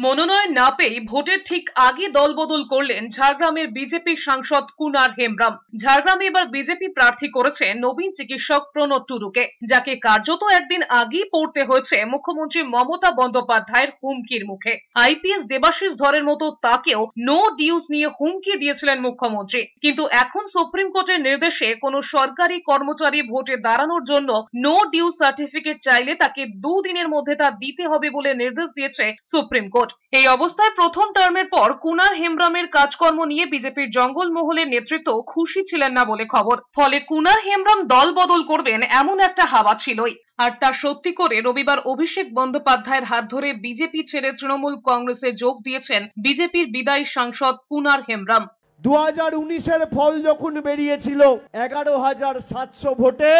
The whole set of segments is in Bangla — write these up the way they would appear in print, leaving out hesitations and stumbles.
মনোনয়ন না পেয়ে ভোটের ঠিক আগে দলবদল করলেন ঝাড়গ্রামের বিজেপি সাংসদ কুনার হেমব্রম। ঝাড়গ্রামে এবার বিজেপি প্রার্থী করেছে নবীন চিকিৎসক প্রণব টুডুকে, যাকে কার্যত একদিন আগেই পড়তে হয়েছে মুখ্যমন্ত্রী মমতা বন্দ্যোপাধ্যায়ের হুমকির মুখে। আইপিএস দেবাশিস ধরের মতো তাকেও নো ডিউজ নিয়ে হুমকি দিয়েছিলেন মুখ্যমন্ত্রী, কিন্তু এখন সুপ্রিম কোর্টের নির্দেশে কোনো সরকারি কর্মচারী ভোটে দাঁড়ানোর জন্য নো ডিউজ সার্টিফিকেট চাইলে তাকে 2 দিনের মধ্যে তা দিতে হবে বলে নির্দেশ দিয়েছে সুপ্রিম কোর্ট। এই অবস্থায় প্রথম টার্মের পর কুনার হেমব্রমের কাজকর্ম নিয়ে বিজেপির জঙ্গলমহলের নেতৃত্ব খুশি ছিলেন না বলে খবর। ফলে কুনার হেমব্রম দল বদল করবেন এমন একটা হাওয়া ছিলই। আর তা সত্যি করে রবিবার অভিষেক বন্দ্যোপাধ্যায়ের হাত ধরে বিজেপি ছেড়ে তৃণমূল কংগ্রেসে যোগ দিয়েছেন বিজেপির বিদায়ী সাংসদ কুনার হেমব্রম। 2019-এর ফল যখন বেরিয়েছিল 11,700 ভোটে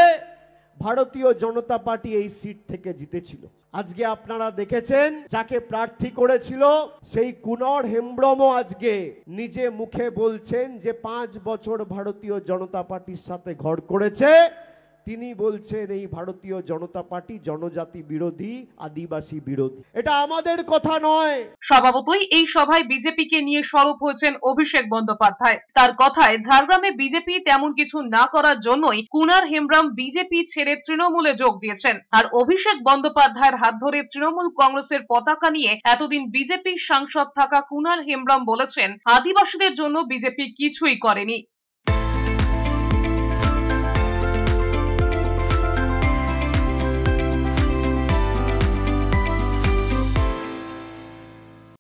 ভারতীয় জনতা পার্টি এই সিট থেকে জিতেছিল। আজকে আপনারা দেখেছেন যাকে প্রার্থী করেছিল সেই কুনার হেমব্রমও আজকে নিজে মুখে বলছেন যে 5 বছর ভারতীয় জনতা পার্টির সাথে ঘর করেছে। তিনি বলছেন এই ভারতীয় জনতা পার্টি জনজাতি বিরোধী, আদিবাসী বিরোধী। এটা আমাদের কথা নয়। স্বভাবতই এই সভায় বিজেপিকে নিয়ে সরব হয়েছেন অভিষেক বন্দ্যোপাধ্যায়। তার কথায় ঝাড়গ্রামে বিজেপি তেমন কিছু না করার জন্যই কুনার হেমব্রম বিজেপি ছেড়ে তৃণমূলে যোগ দিয়েছেন। আর অভিষেক বন্দ্যোপাধ্যায়ের হাত ধরে তৃণমূল কংগ্রেসের পতাকা নিয়ে এতদিন বিজেপির সাংসদ থাকা কুনার হেমব্রম বলেছেন আদিবাসীদের জন্য বিজেপি কিছুই করেনি।